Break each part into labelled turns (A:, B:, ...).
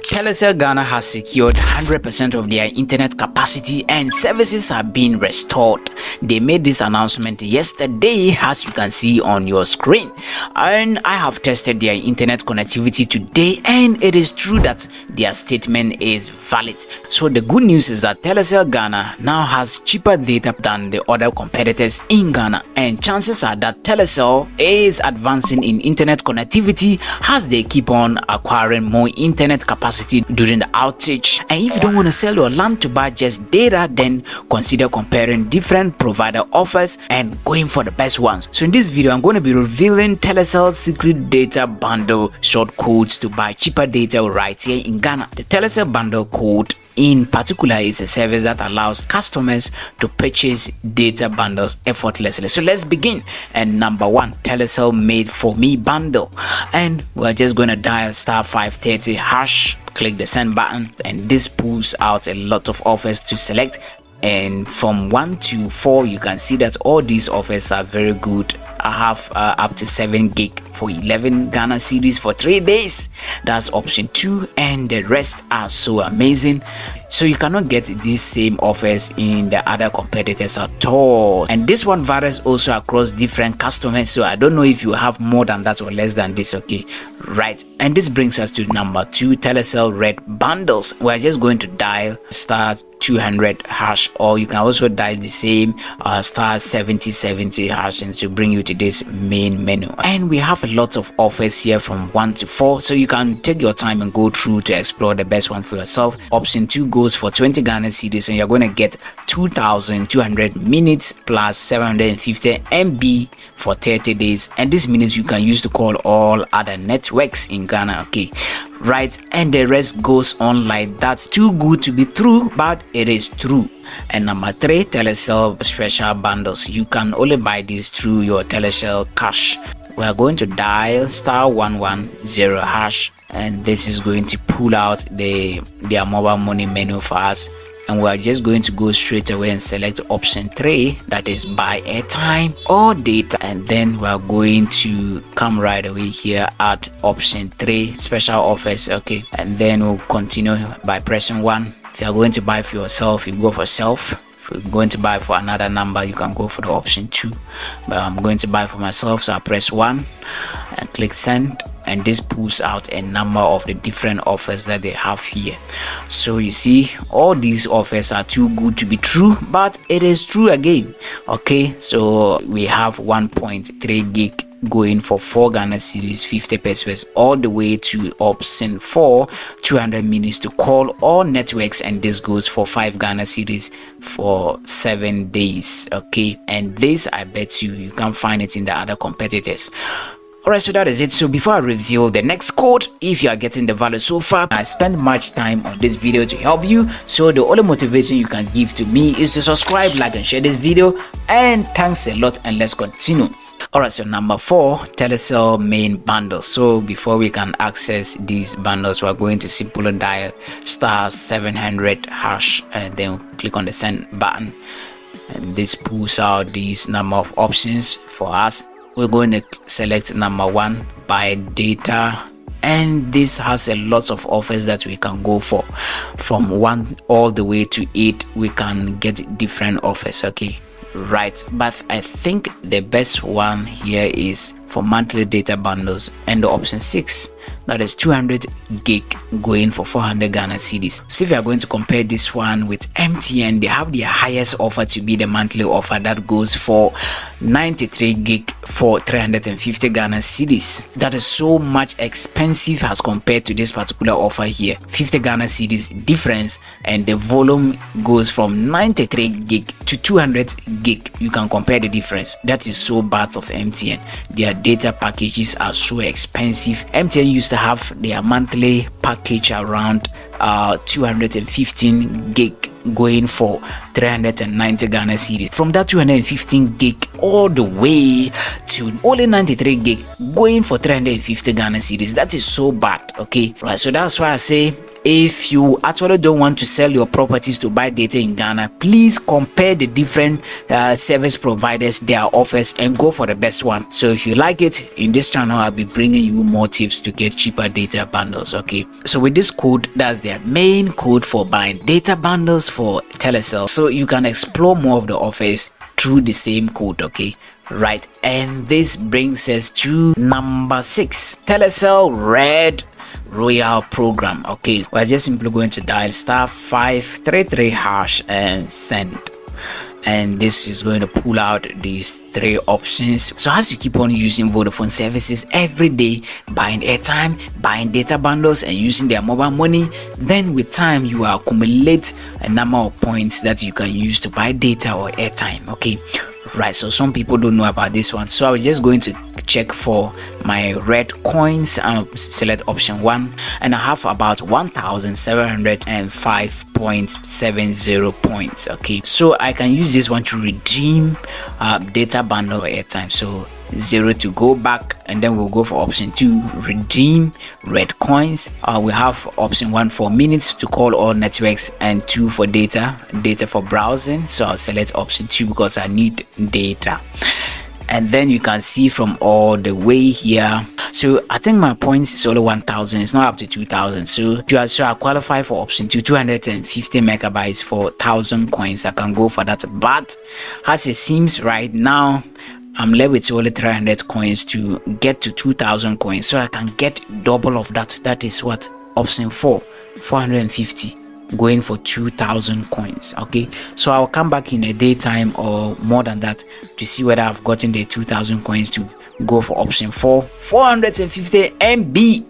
A: Telecel Ghana has secured 100% of their internet capacity and services are being restored. They made this announcement yesterday, as you can see on your screen, and I have tested their internet connectivity today, and it is true that their statement is valid. So the good news is that Telecel Ghana now has cheaper data than the other competitors in Ghana, and chances are that Telecel is advancing in internet connectivity as they keep on acquiring more internet capacity during the outage. And if you don't want to sell your land to buy just data, then consider comparing different provider offers and going for the best ones. So in this video, I'm going to be revealing Telecel's secret data bundle short codes to buy cheaper data right here in Ghana. The Telecel bundle code in particular is a service that allows customers to purchase data bundles effortlessly. So let's begin. And number one, Telecel made for me bundle, and we're just going to dial *530#, click the send button, and this pulls out a lot of offers to select. And from 1 to 4, you can see that all these offers are very good. I have up to 7 gig for 11 Ghana cedis for 3 days. That's option 2, and the rest are so amazing. So you cannot get these same offers in the other competitors at all. And this one varies also across different customers, so I don't know if you have more than that or less than this. Okay, right. And this brings us to number 2, Telecel Red bundles. We're just going to dial *200#, or you can also dial the same *7070# and to bring you to this main menu. And we have a lot of offers here from 1 to 4, so you can take your time and go through to explore the best one for yourself. Option 2 goes for 20 Ghana cedis, and you're going to get 2,200 minutes plus 750 MB for 30 days, and these minutes you can use to call all other networks in Ghana. Okay, right. And the rest goes on like that. Too good to be true, but it is true. And number 3, Telecel special bundles. You can only buy these through your Telecel cash. We are going to dial *110#, and this is going to pull out their mobile money menu for us. And we are just going to go straight away and select option 3, that is buy airtime or data. And then we are going to come right away here at option 3, special offers. Okay, and then we'll continue by pressing 1. If you are going to buy for yourself, you go for self. If you're going to buy for another number, you can go for the option 2, but I'm going to buy for myself, so I press 1 and click send, and this pulls out a number of the different offers that they have here. So you see, all these offers are too good to be true, but it is true again. Okay, so we have 1.3 gig going for 4 Ghana cedis 50 pesos, all the way to option 4, 200 minutes to call all networks, and this goes for 5 Ghana cedis for 7 days. Okay, and this, I bet you can't find it in the other competitors. Alright, so that is it. So before I reveal the next code, if you are getting the value so far, I spent much time on this video to help you, so the only motivation you can give to me is to subscribe, like, and share this video. And thanks a lot, and let's continue. Alright, so number 4, Telecel main bundle. So before we can access these bundles, we're going to simply dial *700#, and then click on the send button, and this pulls out these number of options for us. We're going to select number 1, buy data, and this has a lot of offers that we can go for. From 1 all the way to 8, we can get different offers. Okay, right, but I think the best one here is for monthly data bundles, and the option 6, that is 200 gig going for 400 Ghana cedis. So if you are going to compare this one with MTN, they have their highest offer to be the monthly offer that goes for 93 gig for 350 Ghana cedis. That is so much expensive as compared to this particular offer here. 50 Ghana cedis difference, and the volume goes from 93 gig to 200 gig. You can compare the difference. That is so bad of MTN. Their data packages are so expensive. MTN used to have their monthly package around 215 gig going for 390 Ghana cedis. From that 215 gig all the way to only 93 gig going for 350 Ghana cedis. That is so bad. Okay, right, so that's why I say if you actually don't want to sell your properties to buy data in Ghana, please compare the different service providers, their offers, and go for the best one. So if you like it, in this channel I'll be bringing you more tips to get cheaper data bundles. Okay, so with this code, that's their main code for buying data bundles for Telecel, so you can explore more of the offers through the same code. Okay, right, and this brings us to number 6, Telecel Red Royal Program. Okay, we're just simply going to dial *533# and send, and this is going to pull out these 3 options. So as you keep on using Vodafone services every day, buying airtime, buying data bundles, and using their mobile money, then with time you will accumulate a number of points that you can use to buy data or airtime. Okay, right, so some people don't know about this one, so I was just going to check for my red coins and select option 1, and I have about 1,705.70 points. Okay, so I can use this one to redeem data bundle or airtime. So 0 to go back, and then we'll go for option 2, redeem red coins. We have option 1 for minutes to call all networks, and 2 for data for browsing. So I'll select option 2 because I need data. And then you can see from all the way here, so I think my points is only 1,000, it's not up to 2,000. So I qualify for option 2, 250 megabytes for 1,000 coins. I can go for that, but as it seems right now, I'm left with only 300 coins to get to 2,000 coins, so I can get double of that. That is what option 4, 450, going for 2,000 coins. Okay, so I'll come back in a daytime or more than that to see whether I've gotten the 2,000 coins to go for option 4, 450 MB.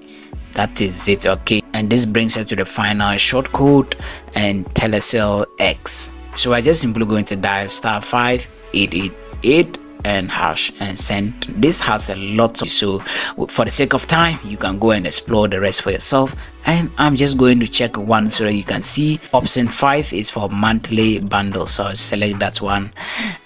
A: That is it. Okay, and this brings us to the final short code and Telecel X. So I just simply going to dial *5888 and hash and send. This has a lot of, so for the sake of time you can go and explore the rest for yourself, and I'm just going to check one so that you can see option 5 is for monthly bundle, so I'll select that one,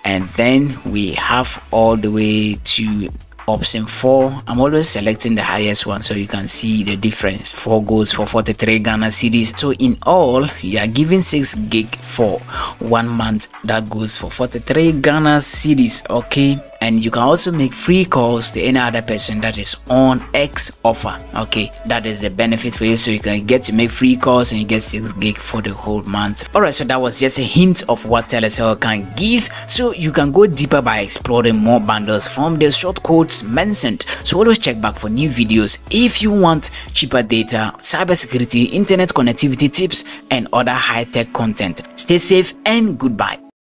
A: and then we have all the way to option 4. I'm always selecting the highest one so you can see the difference. 4 goes for 43 Ghana cedis. So in all, you are given 6 gig for 1 month. That goes for 43 Ghana cedis. Okay, and you can also make free calls to any other person that is on X offer. Okay, that is the benefit for you, so you can get to make free calls and you get 6 gig for the whole month. All right, so that was just a hint of what Telecel can give, so you can go deeper by exploring more bundles from the short codes mentioned. So always check back for new videos if you want cheaper data, cybersecurity, internet connectivity tips, and other high-tech content. Stay safe and goodbye.